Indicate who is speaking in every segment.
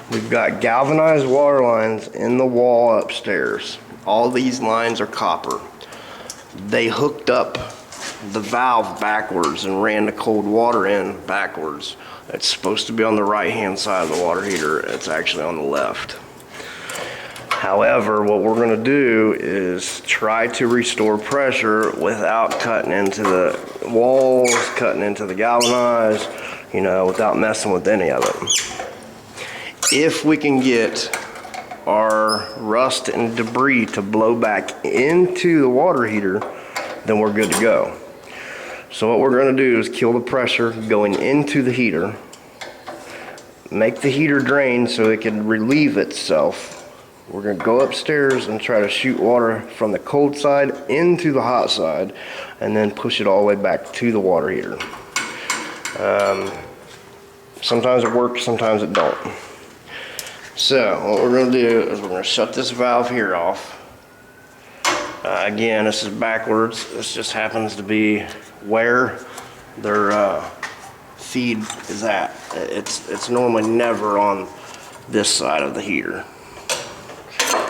Speaker 1: We've got galvanized water lines in the wall upstairs. All these lines are copper. They hooked up the valve backwards and ran the cold water in backwards. It's supposed to be on the right-hand side of the water heater. It's actually on the left. However, what we're going to do is try to restore pressure without cutting into the walls, cutting into the galvanized, you know, without messing with any of it. If we can get our rust and debris to blow back into the water heater, then we're good to go. So what we're going to do is kill the pressure going into the heater, make the heater drain so it can relieve itself. We're going to go upstairs and try to shoot water from the cold side into the hot side and then push it all the way back to the water heater. Sometimes it works, sometimes it don't. So what we're going to do is we're going to shut this valve here off. Again, this is backwards. This just happens to be where their feed is at. It's normally never on this side of the heater.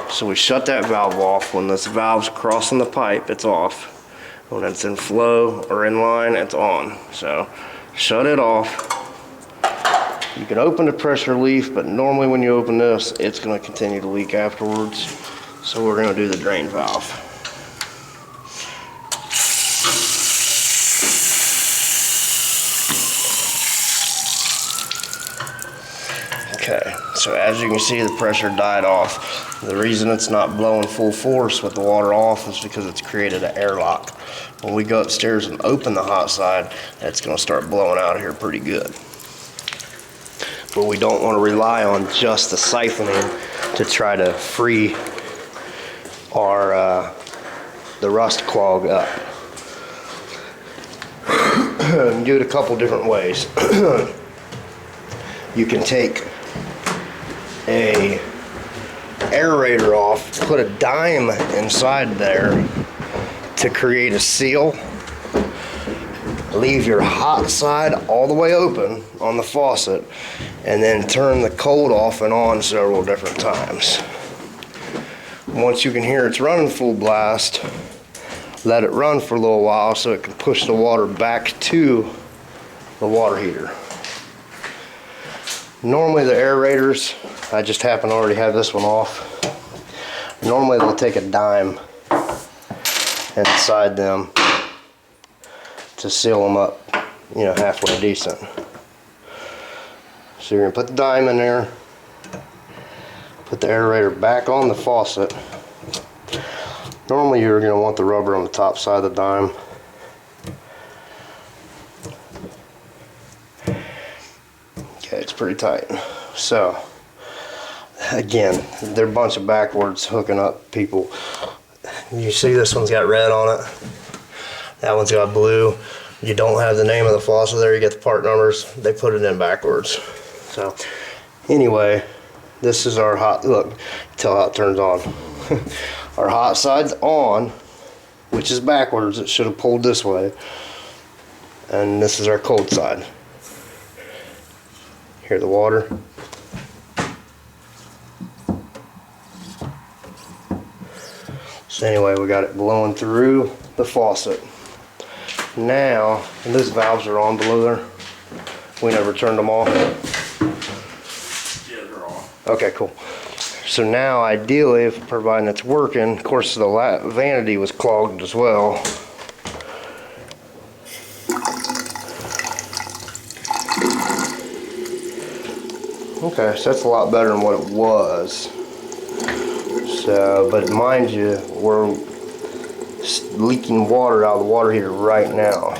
Speaker 1: So we shut that valve off. When this valve's crossing the pipe, it's off. When it's in flow or in line, it's on. So shut it off. You can open the pressure relief, but normally when you open this, it's going to continue to leak afterwards. So we're going to do the drain valve. Okay, so as you can see, the pressure died off. The reason it's not blowing full force with the water off is because it's created an airlock. When we go upstairs and open the hot side, it's going to start blowing out here pretty good. But we don't want to rely on just the siphoning to try to free our the rust clog up. You can do it a couple different ways. You can take a aerator off, put a dime inside there to create a seal. Leave your hot side all the way open on the faucet and then turn the cold off and on several different times. Once you can hear it's running full blast, let it run for a little while so it can push the water back to the water heater. Normally the aerators, I just happen to already have this one off. Normally they'll take a dime inside them to seal them up, you know, halfway decent. So you're gonna put the dime in there, put the aerator back on the faucet. Normally you're gonna want the rubber on the top side of the dime. Okay, it's pretty tight. So, again, they're a bunch of backwards hooking up people. You see this one's got red on it. That one's got blue. You don't have the name of the faucet there, you get the part numbers. They put it in backwards. So, anyway, this is our hot, look, tell how it turns on. Our hot side's on, which is backwards. It should have pulled this way. And this is our cold side. Hear the water. So anyway, we got it blowing through the faucet. Now, and those valves are on below there. We never turned them off.
Speaker 2: Yeah, they're on.
Speaker 1: Okay, cool. So now, ideally, if providing it's working, of course the vanity was clogged as well. Okay, so that's a lot better than what it was. So, but mind you, we're leaking water out of the water heater right now.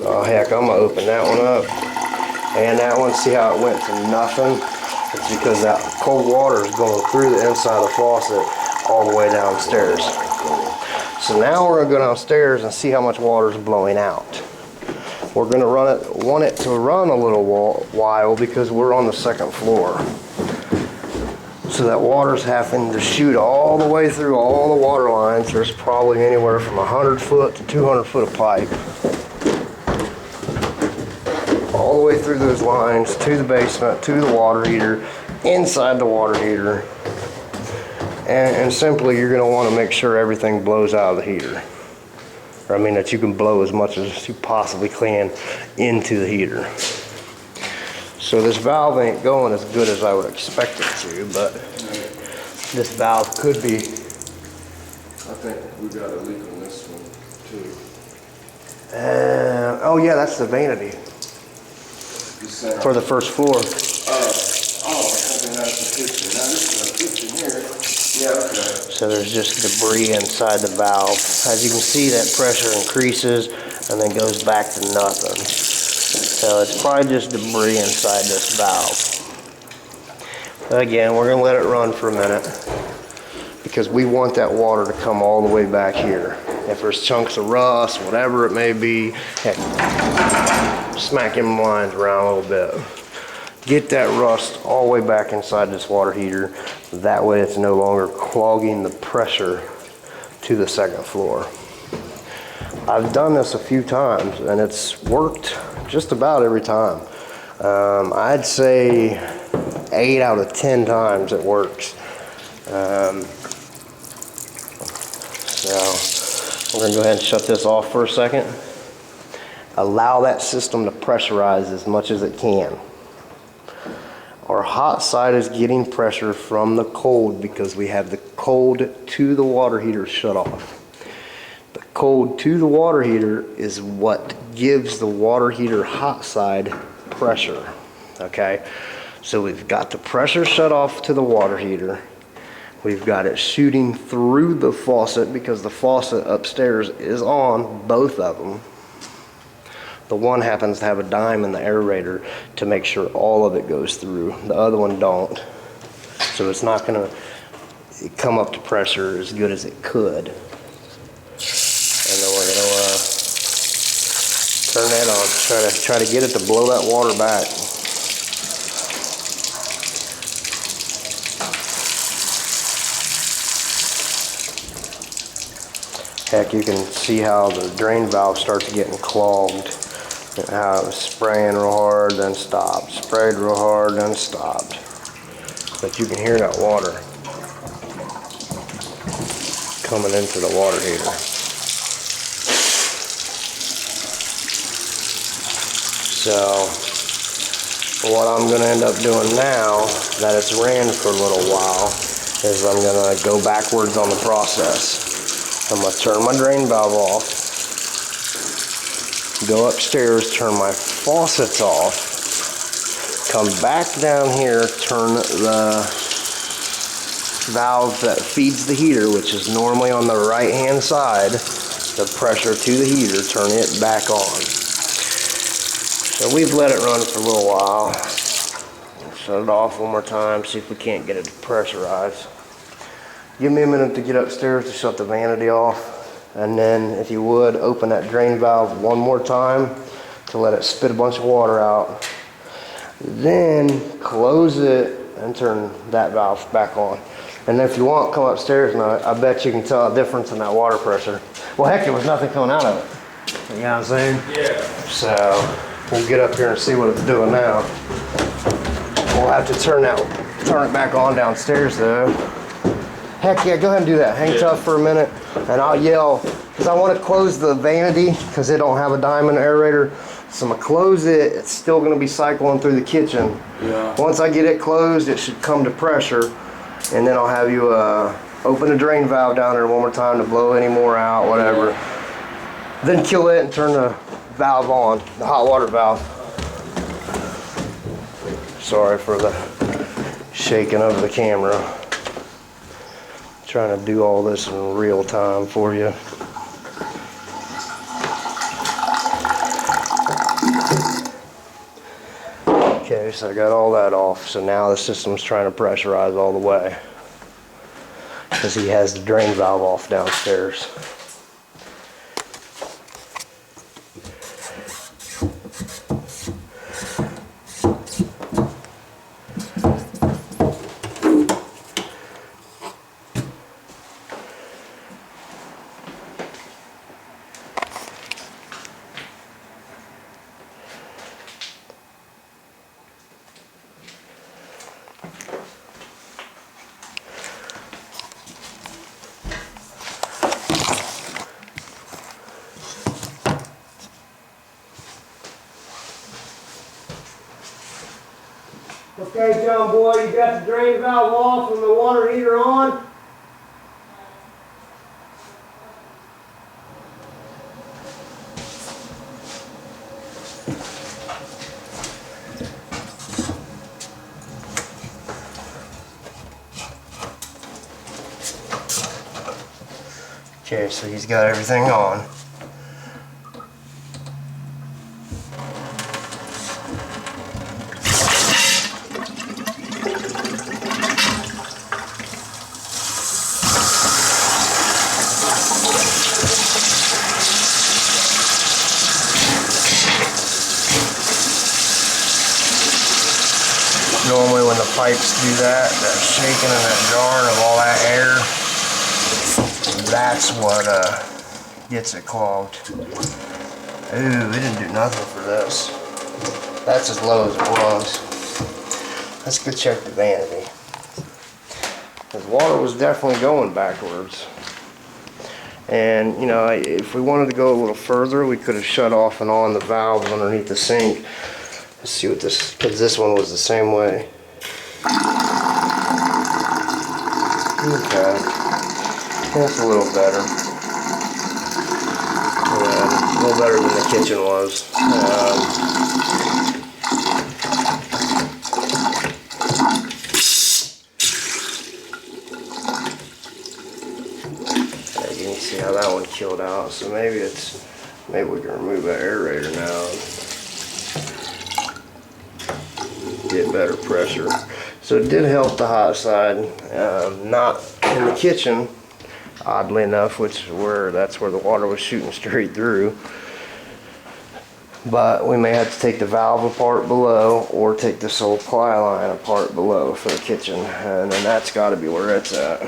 Speaker 1: Oh heck, I'm gonna open that one up. And that one, see how it went to nothing? It's because that cold water is going through the inside of the faucet all the way downstairs. So now we're gonna go downstairs and see how much water is blowing out. We're gonna want it to run a little while because we're on the second floor. So that water's having to shoot all the way through all the water lines. There's probably anywhere from 100 foot to 200 foot of pipe. All the way through those lines to the basement, to the water heater, inside the water heater. And simply, you're going to want to make sure everything blows out of the heater. Or, I mean, that you can blow as much as you possibly can into the heater. So this valve ain't going as good as I would expect it to, but this valve could be. I think we got a leak on this one too. Oh yeah, that's the vanity for the first floor. Oh, I think that's the kitchen. Now this is the kitchen here. Yeah, okay. So there's just debris inside the valve. As you can see, that pressure increases and then goes back to nothing. So it's probably just debris inside this valve. Again, we're going to let it run for a minute because we want that water to come all the way back here. If there's chunks of rust, whatever it may be, heck, smack them lines around a little bit. Get that rust all the way back inside this water heater. That way it's no longer clogging the pressure to the second floor. I've done this a few times and it's worked just about every time. I'd say 8 out of 10 times it works. So we're gonna go ahead and shut this off for a second. Allow that system to pressurize as much as it can. Our hot side is getting pressure from the cold because we have the cold to the water heater shut off. The cold to the water heater is what gives the water heater hot side pressure, okay? So we've got the pressure shut off to the water heater. We've got it shooting through the faucet because the faucet upstairs is on, both of them. The one happens to have a dime in the aerator to make sure all of it goes through. The other one don't. So it's not gonna come up to pressure as good as it could. And then we're gonna turn that on, try to get it to blow that water back. Heck, you can see how the drain valve starts getting clogged. And how it was spraying real hard, then stopped. Sprayed real hard, then stopped. But you can hear that water coming into the water heater. So what I'm going to end up doing now that it's ran for a little while is I'm going to go backwards on the process. I'm going to turn my drain valve off, go upstairs, turn my faucets off, come back down here, turn the valve that feeds the heater, which is normally on the right hand side, the pressure to the heater, turn it back on. So we've let it run for a little while. Shut it off one more time, see if we can't get it to pressurize. Give me a minute to get upstairs to shut the vanity off. And then, if you would, open that drain valve one more time to let it spit a bunch of water out. Then close it and turn that valve back on. And if you want, come upstairs and I bet you can tell a difference in that water pressure. Well, heck, there was nothing coming out of it. You know what I'm saying? Yeah. So we'll get up here and see what it's doing now. We'll have to turn it back on downstairs though. Heck yeah, go ahead and do that. Hang tough for a minute and I'll yell, because I want to close the vanity because it don't have a diamond aerator. So I'm going to close it. It's still going to be cycling through the kitchen. Yeah. Once I get it closed, it should come to pressure. And then I'll have you open the drain valve down there one more time to blow any more out, whatever. Yeah. Then kill it and turn the valve on, the hot water valve. Sorry for the shaking of the camera. Trying to do all this in real time for you. Okay, so I got all that off. So now the system's trying to pressurize all the way because he has the drain valve off downstairs.
Speaker 3: Okay, John boy, you got the drain valve off and the water heater on?
Speaker 1: Okay, so he's got everything on. Normally when the pipes do that, that shaking and that jarring of all that air, that's what gets it clogged. Ooh, it didn't do nothing for this. That's as low as it was. Let's go check the vanity. The water was definitely going backwards. And, you know, if we wanted to go a little further, we could have shut off and on the valves underneath the sink. Let's see what this, because this one was the same way. Okay. That's a little better. Yeah, a little better than the kitchen was. You can see how that one killed out. So maybe we can remove that aerator now. Get better pressure. So it did help the hot side, not in the kitchen, oddly enough, that's where the water was shooting straight through. But we may have to take the valve apart below or take the supply line apart below for the kitchen, and then that's got to be where it's at.